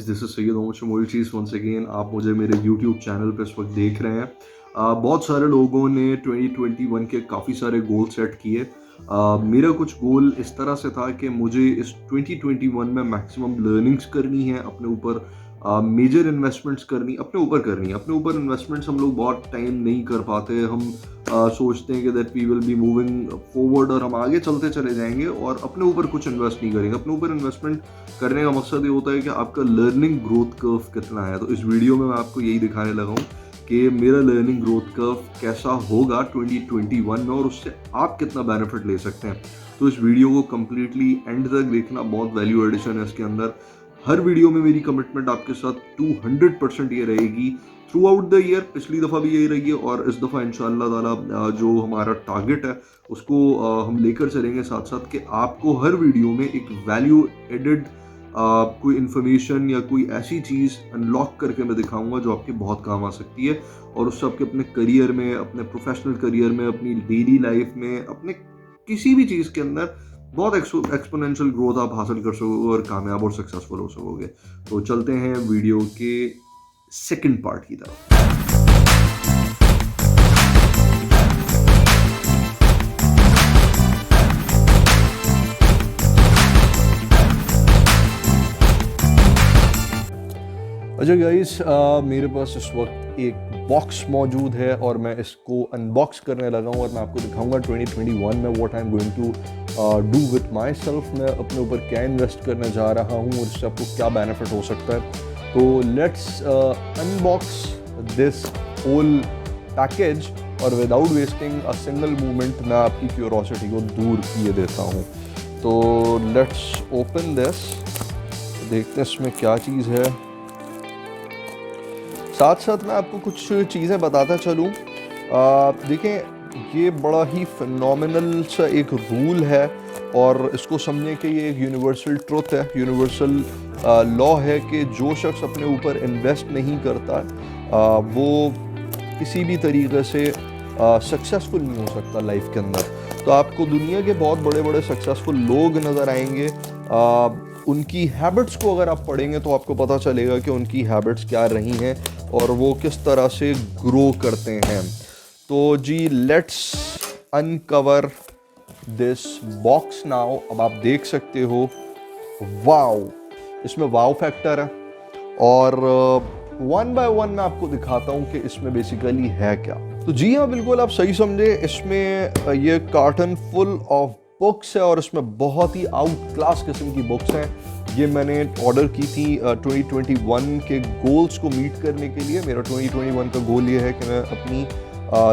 Guys, this is Syed Mohammad Shamool चीज़ once again. आप मुझे मेरे यूट्यूब चैनल पर इस वक्त देख रहे हैं। बहुत सारे लोगों ने 2021 के काफ़ी सारे गोल सेट किए। मेरा कुछ गोल इस तरह से था कि मुझे इस 2021 में मैक्सिमम लर्निंग्स करनी है, अपने ऊपर मेजर इन्वेस्टमेंट्स करनी, अपने ऊपर करनी है। अपने ऊपर इन्वेस्टमेंट्स हम लोग बहुत टाइम नहीं कर पाते। हम सोचते हैं कि that we will be moving forward और हम आगे चलते चले जाएंगे और अपने ऊपर कुछ इन्वेस्ट नहीं करेंगे। अपने ऊपर इन्वेस्टमेंट करने का मकसद ये होता है कि आपका लर्निंग ग्रोथ कर्व कितना है। तो इस वीडियो में मैं आपको यही दिखाने लगा हूँ कि मेरा लर्निंग ग्रोथ कर्व कैसा होगा 2021 में और उससे आप कितना बेनिफिट ले सकते हैं। तो इस वीडियो को कम्प्लीटली एंड तक देखना, बहुत वैल्यू एडिशन है इसके अंदर। हर वीडियो में मेरी कमिटमेंट आपके साथ 200% ये रहेगी थ्रू आउट द ईयर। पिछली दफ़ा भी यही रही है और इस दफ़ा इंशाअल्लाह ताला जो हमारा टारगेट है उसको हम लेकर चलेंगे साथ साथ कि आपको हर वीडियो में एक वैल्यू एडेड कोई इन्फॉर्मेशन या कोई ऐसी चीज़ अनलॉक करके मैं दिखाऊंगा जो आपके बहुत काम आ सकती है और उससे आपके अपने करियर में, अपने प्रोफेशनल करियर में, अपनी डेली लाइफ में, अपने किसी भी चीज़ के अंदर बहुत एक्सपोनेंशियल ग्रोथ आप हासिल कर सकोगे और कामयाब और सक्सेसफुल हो सकोगे। तो चलते हैं वीडियो के सेकंड पार्ट की तरफ। अच्छा गाइस, मेरे पास इस वक्त एक बॉक्स मौजूद है और मैं इसको अनबॉक्स करने लगा हूँ और मैं आपको दिखाऊंगा 2021 में what I am going to do with myself. मैं अपने ऊपर क्या इन्वेस्ट करने जा रहा हूँ और इससे आपको क्या बेनिफिट हो सकता है। तो let's unbox this whole package और without wasting a single moment मैं आपकी क्यूरोसिटी को दूर किए देता हूँ। तो लेट्स ओपन दिस, देखते हैं इसमें क्या चीज़ है। साथ साथ मैं आपको कुछ चीज़ें बताता चलूँ। देखें, ये बड़ा ही फिनोमिनल सा एक रूल है और इसको समझने के ये एक यूनिवर्सल ट्रुथ है, यूनिवर्सल लॉ है कि जो शख्स अपने ऊपर इन्वेस्ट नहीं करता वो किसी भी तरीके से सक्सेसफुल नहीं हो सकता लाइफ के अंदर। तो आपको दुनिया के बहुत बड़े बड़े सक्सेसफुल लोग नज़र आएंगे। उनकी हैबिट्स को अगर आप पढ़ेंगे तो आपको पता चलेगा कि उनकी हैबिट्स क्या रही हैं और वो किस तरह से ग्रो करते हैं। तो जी, let's uncover this box now. अब आप देख सकते हो, वाव, इसमें वाव फैक्टर है और वन बाय वन मैं आपको दिखाता हूँ कि इसमें बेसिकली है क्या। तो जी हाँ, बिल्कुल आप सही समझे। इसमें ये कार्टन फुल ऑफ बुक्स है और इसमें बहुत ही आउट क्लास किस्म की बुक्स हैं। ये मैंने ऑर्डर की थी 2021 के गोल्स को मीट करने के लिए। मेरा 2021 का गोल ये है कि मैं अपनी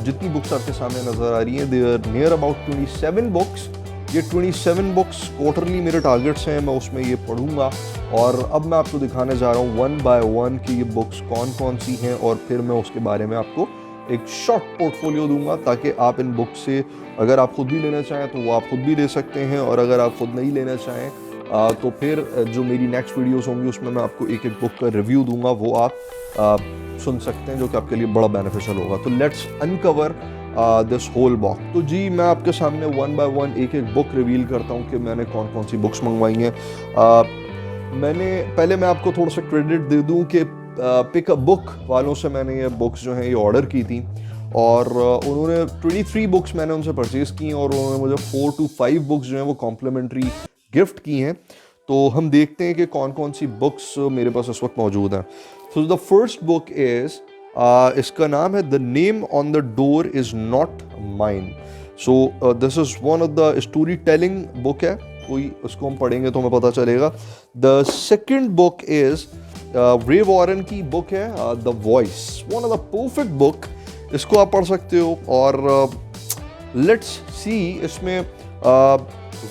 जितनी बुक्स आपके सामने नज़र आ रही हैं, they are near about 27 books. ये 27 बुक्स क्वार्टरली मेरे टारगेट्स हैं, मैं उसमें ये पढ़ूंगा और अब मैं आपको दिखाने जा रहा हूँ वन बाय वन कि ये बुक्स कौन कौन सी हैं और फिर मैं उसके बारे में आपको एक शॉर्ट पोर्टफोलियो दूंगा ताकि आप इन बुक से, अगर आप खुद भी लेना चाहें तो वो आप खुद भी ले सकते हैं और अगर आप खुद नहीं लेना चाहें तो फिर जो मेरी नेक्स्ट वीडियोस होंगी उसमें मैं आपको एक एक बुक का रिव्यू दूंगा, वो आप सुन सकते हैं, जो कि आपके लिए बड़ा बेनिफिशियल होगा। तो let's uncover this whole box. तो जी, मैं आपके सामने वन बाय वन एक एक बुक रिवील करता हूँ कि मैंने कौन कौन सी बुक्स मंगवाई हैं। पहले मैं आपको थोड़ा सा क्रेडिट दे दूँ कि पिक अ बुक वालों से मैंने ये बुक्स जो हैं ये ऑर्डर की थी और उन्होंने 23 बुक्स मैंने उनसे परचेज़ की और उन्होंने मुझे 4 to 5 बुक्स जो हैं वो कॉम्प्लीमेंट्री गिफ्ट की हैं। तो हम देखते हैं कि कौन कौन सी बुक्स मेरे पास इस वक्त मौजूद हैं। So the first book is, इसका नाम है the name on the door is not mine. So this is one of the story telling book है, कोई उसको हम पढ़ेंगे तो हमें पता चलेगा। द सेकेंड बुक इज़ रे वॉरेन की बुक है the voice, one of the perfect book. इसको आप पढ़ सकते हो और लेट्स सी इसमें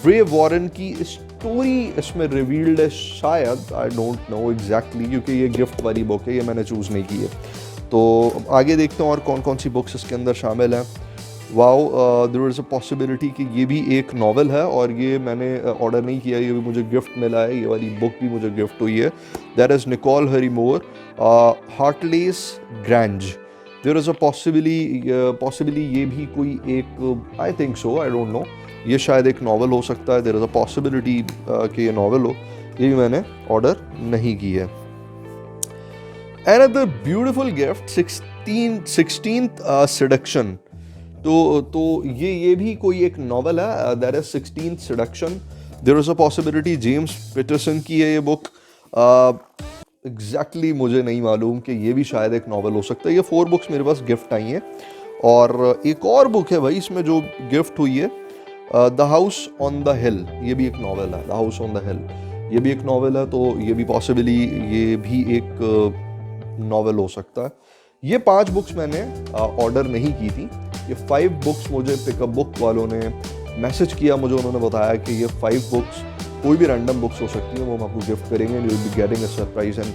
रे वॉरेन की स्टोरी इसमें रिवील्ड है शायद, आई डोंट नो एग्जैक्टली, क्योंकि ये गिफ्ट वाली बुक है, ये मैंने चूज़ नहीं की है। तो आगे देखते हैं और कौन कौन सी बुक्स इसके अंदर शामिल हैं। Wow, there is a possibility कि ये भी एक नावल है और ये मैंने ऑर्डर नहीं किया, ये भी मुझे गिफ्ट मिला है, ये वाली बुक भी मुझे गिफ्ट हुई है। That is Nicole Harimore, heartless grange. There is a possibly ये भी कोई एक, I think so, I don't know, ये शायद एक नावल हो सकता है। देयर इज़ अ पॉसिबिलिटी कि ये नावल हो, ये भी मैंने ऑर्डर नहीं की है। Another beautiful gift, 16th seduction. तो ये भी कोई एक नॉवल है, that is 16th seduction. There is a possibility James Peterson की है ये बुक. एग्जैक्टली मुझे नहीं मालूम कि ये भी शायद एक नॉवल हो सकता है. ये 4 बुक्स मेरे पास गिफ्ट आई हैं. और एक और बुक है भाई इसमें जो गिफ्ट हुई है, द हाउस ऑन द हिल. ये भी एक नॉवल है, द हाउस ऑन द हिल. ये भी एक नॉवल है, तो ये भी पॉसिबली ये भी एक नॉवल हो सकता है. ये 5 बुक्स मैंने ऑर्डर नहीं की थी. ये 5 बुक्स मुझे पिकअप बुक वालों ने मैसेज किया, मुझे उन्होंने बताया कि ये 5 बुक्स कोई भी रैंडम बुक्स हो सकती है, वो हम आपको गिफ्ट करेंगे. You will be getting a surprise and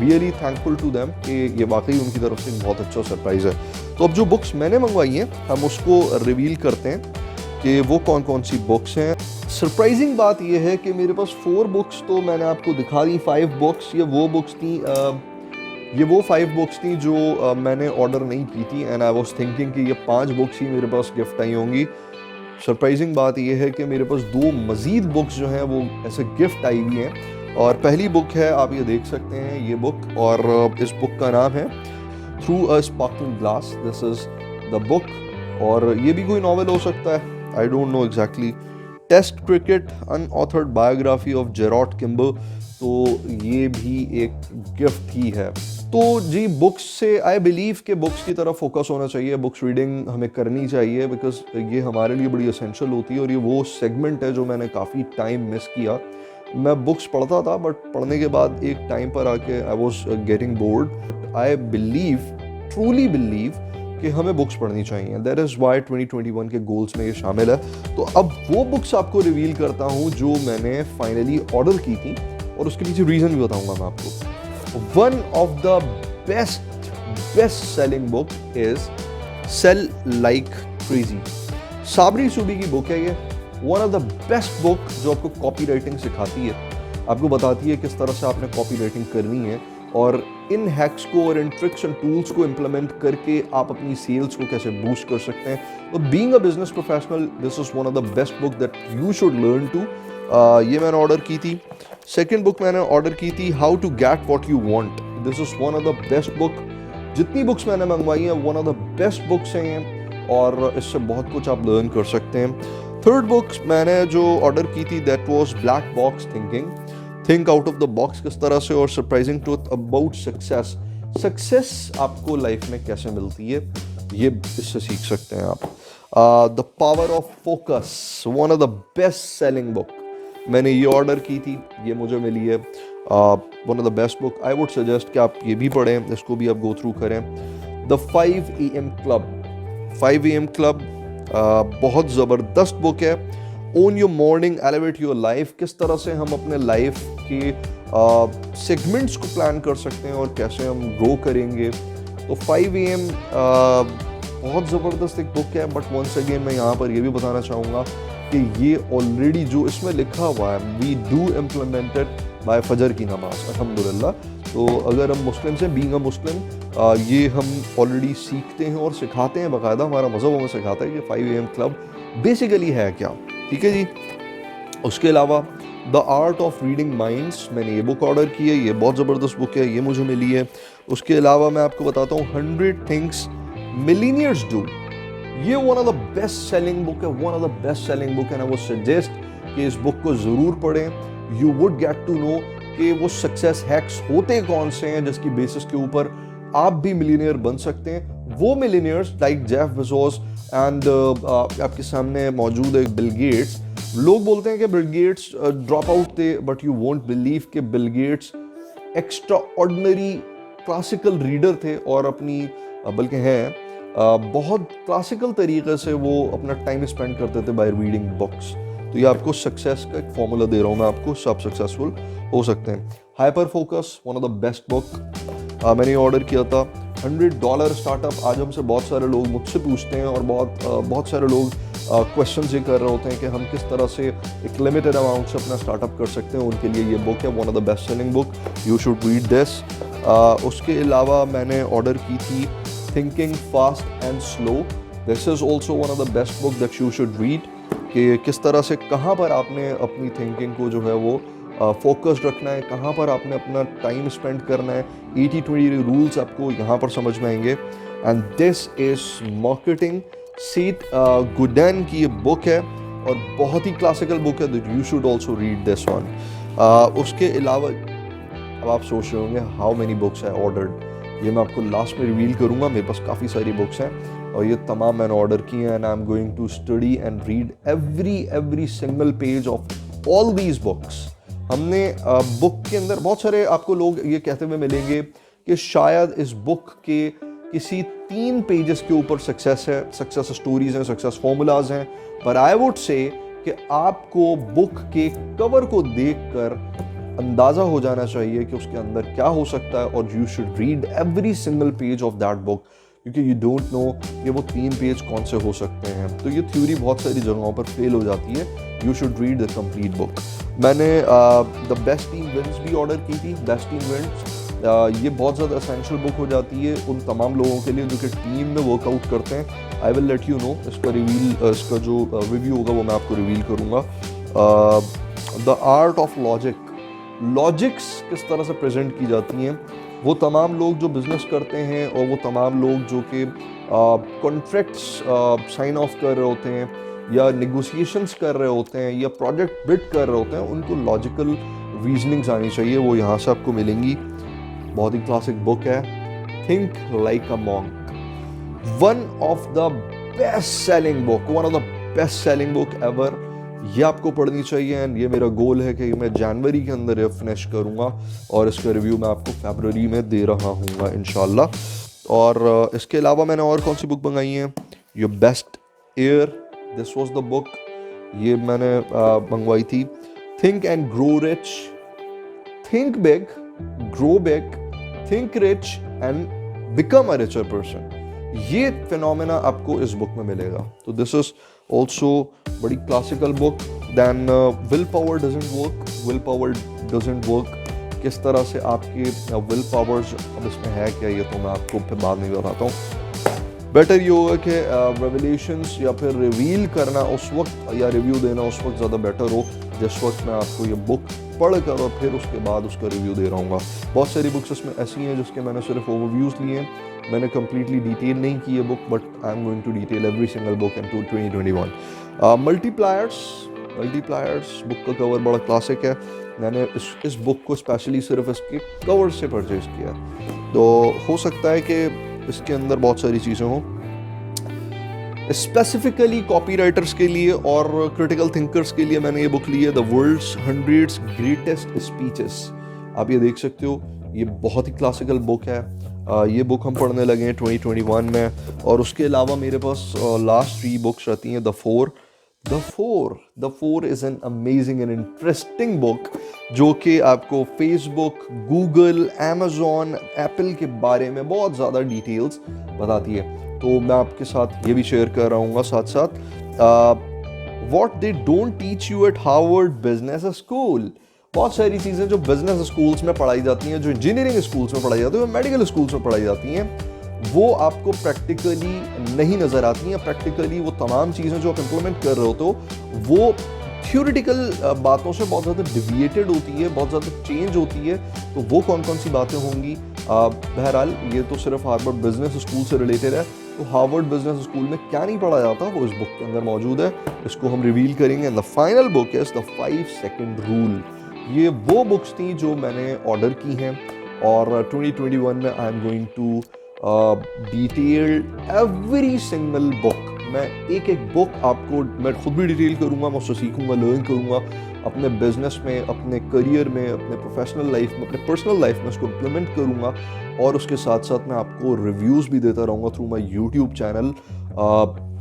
really thankful to them कि ये वाकई उनकी तरफ से बहुत अच्छा सरप्राइज है. तो अब जो बुक्स मैंने मंगवाई हैं हम उसको रिवील करते हैं कि वो कौन कौन सी बुक्स हैं. सरप्राइजिंग बात ये है कि मेरे पास 4 बुक्स तो मैंने आपको दिखा दी. 5 बुक्स ये वो 5 बुक्स थी जो मैंने ऑर्डर नहीं की थी. एंड आई वाज थिंकिंग कि ये 5 बुक्स ही मेरे पास गिफ्ट आई होंगी. सरप्राइजिंग बात ये है कि मेरे पास 2 मज़ीद बुक्स जो हैं वो ऐसे गिफ्ट आई हुई हैं. और पहली बुक है, आप ये देख सकते हैं ये बुक, और इस बुक का नाम है through a sparkling glass. This is the book. और ये भी कोई नॉवल हो सकता है, I don't know exactly. Test cricket unauthorised biography of Jarrod Kimber. तो ये भी एक गिफ्ट ही है. तो जी बुक्स से आई बिलीव कि बुक्स की तरफ फोकस होना चाहिए. बुक्स रीडिंग हमें करनी चाहिए बिकॉज ये हमारे लिए बड़ी एसेंशियल होती है. और ये वो सेगमेंट है जो मैंने काफ़ी टाइम मिस किया. मैं बुक्स पढ़ता था बट पढ़ने के बाद एक टाइम पर आके I was getting bored. I believe, truly believe कि हमें बुक्स पढ़नी चाहिए. दैट इज़ वाई 2021 के गोल्स में ये शामिल है. तो अब वो बुक्स आपको रिवील करता हूँ जो मैंने फाइनली ऑर्डर की थी, और उसके पीछे रीज़न भी बताऊँगा मैं आपको. One of the best selling book is Sell Like Crazy. Sabri सूबी की बुक है ये. One of the best book जो आपको कॉपी राइटिंग सिखाती है, आपको बताती है किस तरह से आपने कॉपी राइटिंग करनी है, और इन हैक्स को और इन ट्रिक्स एंड टूल्स को इम्प्लीमेंट करके आप अपनी सेल्स को कैसे बूस्ट कर सकते हैं. तो being a business professional, this is one of the best book that you should learn to. ये मैंने ऑर्डर की थी. सेकेंड बुक मैंने ऑर्डर की थी how to get what you want. This is one of the best book. जितनी books मैंने मंगवाई हैं one of the best books हैं ये, और इससे बहुत कुछ आप लर्न कर सकते हैं. थर्ड बुक्स मैंने जो ऑर्डर की थी that was black box thinking. Think out of the box किस तरह से, और surprising truth about success. Success आपको लाइफ में कैसे मिलती है ये इससे सीख सकते हैं आप. The power of focus, one of the best selling book. मैंने ये ऑर्डर की थी, ये मुझे मिली है. One of the best book. I would suggest कि आप ये भी पढ़ें, इसको भी आप गो थ्रू करें. The 5 AM club. 5 AM club बहुत ज़बरदस्त बुक है. Own your morning, elevate your life. किस तरह से हम अपने लाइफ के सेगमेंट्स को प्लान कर सकते हैं और कैसे हम ग्रो करेंगे. तो 5 AM बहुत ज़बरदस्त एक बुक है. बट वंस अगेन मैं यहाँ पर ये भी बताना चाहूँगा कि ये ऑलरेडी जो इसमें लिखा हुआ है, वी डू इम्प्लीमेंटेड बाय फजर की नमाज, अल्हम्दुलिल्लाह. तो अगर हम मुस्लिम से, बीइंग अ मुस्लिम, ये हम ऑलरेडी सीखते हैं और सिखाते हैं. बाकायदा हमारा मज़हब हमें सिखाता है कि 5 AM क्लब बेसिकली है क्या. ठीक है जी. उसके अलावा the art of reading minds, मैंने ये बुक ऑर्डर की है. ये बहुत ज़बरदस्त बुक है, ये मुझे मिली है. उसके अलावा मैं आपको बताता हूँ 100 थिंग्स मिलीनियर्स डू. ये one of the best selling book है, one of the best selling book है. ना वो सजेस्ट कि इस बुक को ज़रूर पढ़ें. You would get to know कि वो सक्सेस हैक्स होते कौन से हैं जिसकी बेसिस के ऊपर आप भी मिलीनियर बन सकते हैं. वो millionaires like Jeff Bezos and आपके सामने मौजूद है बिल गेट्स. लोग बोलते हैं कि बिल गेट्स ड्रॉप आउट थे, बट यू वोंट बिलीव कि Bill Gates extra ordinary classical reader थे, और अपनी बल्कि हैं बहुत क्लासिकल तरीके से वो अपना टाइम स्पेंड करते थे बाय रीडिंग बुक्स. तो ये आपको सक्सेस का एक फॉर्मूला दे रहा हूँ मैं आपको, सब सक्सेसफुल हो सकते हैं. Hyper focus, one of the best book. मैंने ऑर्डर किया था. $100 स्टार्टअप. आज हमसे बहुत सारे लोग मुझसे पूछते हैं, और बहुत सारे लोग क्वेश्चन ये कर रहे होते हैं कि हम किस तरह से एक लिमिटेड अमाउंट से अपना स्टार्टअप कर सकते हैं. उनके लिए ये बुक है, one of the best selling book. You should read this. उसके अलावा मैंने ऑर्डर की थी thinking fast and slow. This is also one of the best book that you should read. कि किस तरह से, कहाँ पर आपने अपनी थिंकिंग को जो है वो फोकस्ड रखना है, कहाँ पर आपने अपना टाइम स्पेंड करना है, 80-20 रूल्स आपको यहाँ पर समझ में आएंगे। And this is marketing. Seth Godin की ये बुक है और बहुत ही क्लासिकल बुक है, that you should also read this one. उसके अलावा अब आप सोच रहे होंगे how many books I ordered, ये मैं आपको लास्ट में रिवील करूंगा। मेरे पास काफ़ी सारी बुक्स हैं और ये तमाम मैंने ऑर्डर की हैं, and I am going to study and read every single page of all these books. हमने बुक के अंदर बहुत सारे आपको लोग ये कहते हुए मिलेंगे कि शायद इस बुक के किसी 3 पेजेस के ऊपर सक्सेस है, सक्सेस स्टोरीज हैं, सक्सेस फॉर्मूलाज हैं, पर आई वुड से कि आपको बुक के कवर को देखकर अंदाज़ा हो जाना चाहिए कि उसके अंदर क्या हो सकता है, और you should read every single page of that book, क्योंकि यू डोंट नो कि वो 3 पेज कौन से हो सकते हैं। तो ये थ्योरी बहुत सारी जगहों पर फेल हो जाती है। You should read the complete book. मैंने द बेस्ट टीम विंस भी ऑर्डर की थी। बेस्ट टीम विंस ये बहुत ज़्यादा असेंशियल बुक हो जाती है उन तमाम लोगों के लिए जो कि टीम में वर्कआउट करते हैं। I will let you know, इसका जो रिव्यू होगा वो मैं आपको रिवील करूँगा। द आर्ट ऑफ लॉजिक्स किस तरह से प्रेजेंट की जाती हैं, वो तमाम लोग जो बिज़नेस करते हैं और वो तमाम लोग जो कि कॉन्ट्रैक्ट्स साइन ऑफ कर रहे होते हैं या नेगोशिएशंस कर रहे होते हैं या प्रोजेक्ट बिड कर रहे होते हैं, उनको लॉजिकल रीजनिंग्स आनी चाहिए, वो यहाँ से आपको मिलेंगी। बहुत ही क्लासिक बुक है, think like a monk, one of the best selling book ever. ये आपको पढ़नी चाहिए, एंड ये मेरा गोल है कि मैं जनवरी के अंदर ये फिनिश करूँगा और इसका रिव्यू मैं आपको फरवरी में दे रहा हूँ इंशाल्लाह। और इसके अलावा मैंने और कौन सी बुक मंगाई है, your best year, this was the book, ये मैंने मंगवाई थी। Think and grow rich, think big, grow big, think rich and become a richer person, ये फिनोमेना आपको इस बुक में मिलेगा। तो दिस इज ऑल्सो बड़ी classical book. Then willpower doesn't work, किस तरह से आपके विल पावर्स अब इसमें है क्या, ये तो मैं आपको फिर बाद में बताता हूँ। बेटर ये होगा कि रेवलेशंस या फिर रिवील करना उस वक्त या रिव्यू देना उस वक्त ज़्यादा बेटर हो जिस वक्त मैं आपको ये बुक पढ़ कर और फिर उसके बाद उसका रिव्यू दे रहा हूँ। बहुत सारी बुक्स इसमें ऐसी हैं जिसके मैंने सिर्फ ओवरव्यूज़ लिए हैं, मैंने कम्प्लीटली डिटेल नहीं की है book, but I am going to detail every single book in 2021। Multipliers book का कवर बड़ा क्लासिक है, मैंने इस बुक को स्पेशली सिर्फ इसके कवर से परचेज किया, तो हो सकता है कि इसके अंदर बहुत सारी चीज़ें हों स्पेसिफिकली कॉपीराइटर्स के लिए और क्रिटिकल थिंकर्स के लिए। मैंने ये बुक ली है, द वर्ल्ड्स 100 ग्रेटेस्ट स्पीचेस। आप ये देख सकते हो, ये बहुत ही क्लासिकल बुक है। ये बुक हम पढ़ने लगे हैं 2021 में। और उसके अलावा मेरे पास लास्ट 3 बुक्स रहती हैं। The four is an amazing and interesting book जो कि आपको फेसबुक, गूगल, अमेजॉन, एप्पल के बारे में बहुत ज़्यादा डिटेल्स बताती है। तो मैं आपके साथ ये भी शेयर कर रहा हूँ साथ साथ what they don't teach you eight Harvard business school. बहुत सारी चीज़ें जो बिजनेस स्कूल्स में पढ़ाई जाती हैं, जो इंजीनियरिंग स्कूल्स में पढ़ाई जाती हैं, मेडिकल स्कूल्स में पढ़ाई जाती हैं, वो आपको प्रैक्टिकली नहीं नज़र आती हैं। प्रैक्टिकली वो तमाम चीज़ें जो आप इम्प्लीमेंट कर रहे हो तो वो थ्योरेटिकल बातों से बहुत ज़्यादा डिविएटेड होती है, बहुत ज़्यादा चेंज होती है। तो वो कौन कौन सी बातें होंगी, बहरहाल ये तो सिर्फ हार्वर्ड बिजनेस स्कूल से रिलेटेड है। तो हार्वर्ड बिजनेस स्कूल में क्या नहीं पढ़ा जाता वो इस बुक के अंदर मौजूद है, इसको हम रिवील करेंगे। The final book is the 5 second rule. ये वो बुक्स थी जो मैंने ऑर्डर की हैं और 2021 में I am going to detail every single book. मैं एक बुक आपको मैं खुद भी डिटेल करूँगा, मैं उससे सीखूँगा, लर्न करूँगा अपने बिजनेस में, अपने करियर में, अपने प्रोफेशनल लाइफ में, अपने पर्सनल लाइफ में उसको इम्प्लीमेंट करूँगा। और उसके साथ साथ मैं आपको रिव्यूज़ भी देता रहूँगा through my YouTube channel.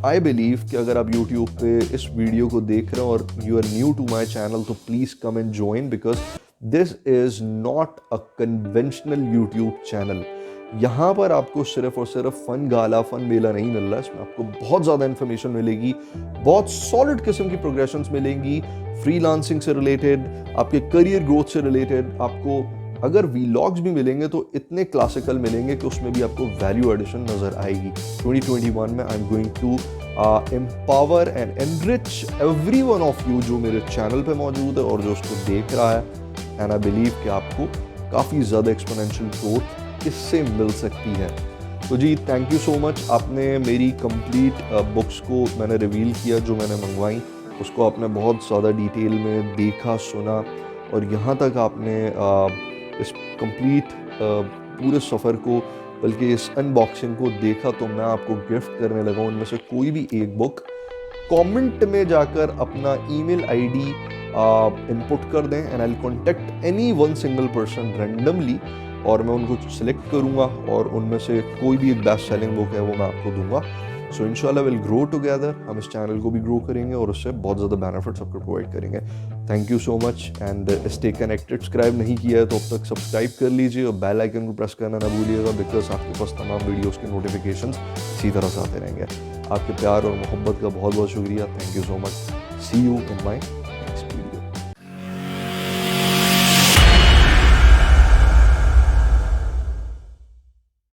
I believe कि अगर आप यूट्यूब पे इस वीडियो को देख रहे हो और you are new to my channel तो please come and join, because this is not a conventional YouTube channel. यहाँ पर आपको सिर्फ और सिर्फ फन गाला, फन मेला नहीं मिल रहा है, इसमें आपको बहुत ज़्यादा इन्फॉर्मेशन मिलेगी, बहुत सॉलिड किस्म की प्रोग्रेशंस मिलेंगी, फ्रीलांसिंग से रिलेटेड, आपके करियर ग्रोथ से रिलेटेड। आपको अगर वीलॉग्स भी मिलेंगे तो इतने क्लासिकल मिलेंगे कि उसमें भी आपको वैल्यू एडिशन नज़र आएगी। 2021 में I am going to empower and enrich every one of you जो मेरे चैनल पे मौजूद है और जो उसको देख रहा है। एंड आई बिलीव कि आपको काफ़ी ज़्यादा एक्सपोनेंशियल ग्रोथ इससे मिल सकती है। तो जी थैंक यू सो मच। आपने मेरी कंप्लीट बुक्स को मैंने रिवील किया जो मैंने मंगवाई, उसको आपने बहुत ज़्यादा डिटेल में देखा, सुना, और यहाँ तक आपने इस कंप्लीट पूरे सफ़र को, बल्कि इस अनबॉक्सिंग को देखा। तो मैं आपको गिफ्ट करने लगा उनमें से कोई भी एक बुक। कमेंट में जाकर अपना ईमेल आईडी इनपुट कर दें and I will contact any one single person randomly, और मैं उनको सिलेक्ट करूंगा और उनमें से कोई भी एक बेस्ट सेलिंग बुक है वो मैं आपको दूंगा। सो इंशाल्लाह विल ग्रो टुगेदर, हम इस चैनल को भी ग्रो करेंगे और उससे बहुत ज़्यादा बेनिफिट्स आपको प्रोवाइड करेंगे। Thank you so much and stay connected. Subscribe नहीं किया है तो अब तक सब्सक्राइब कर लीजिए और बेल आइकन को प्रेस करना ना भूलिएगा, बिकॉज आपके पास तमाम वीडियोज़ के नोटिफिकेशंस इसी तरह से आते रहेंगे। आपके प्यार और मोहब्बत का बहुत बहुत शुक्रिया। Thank you so much. See you in my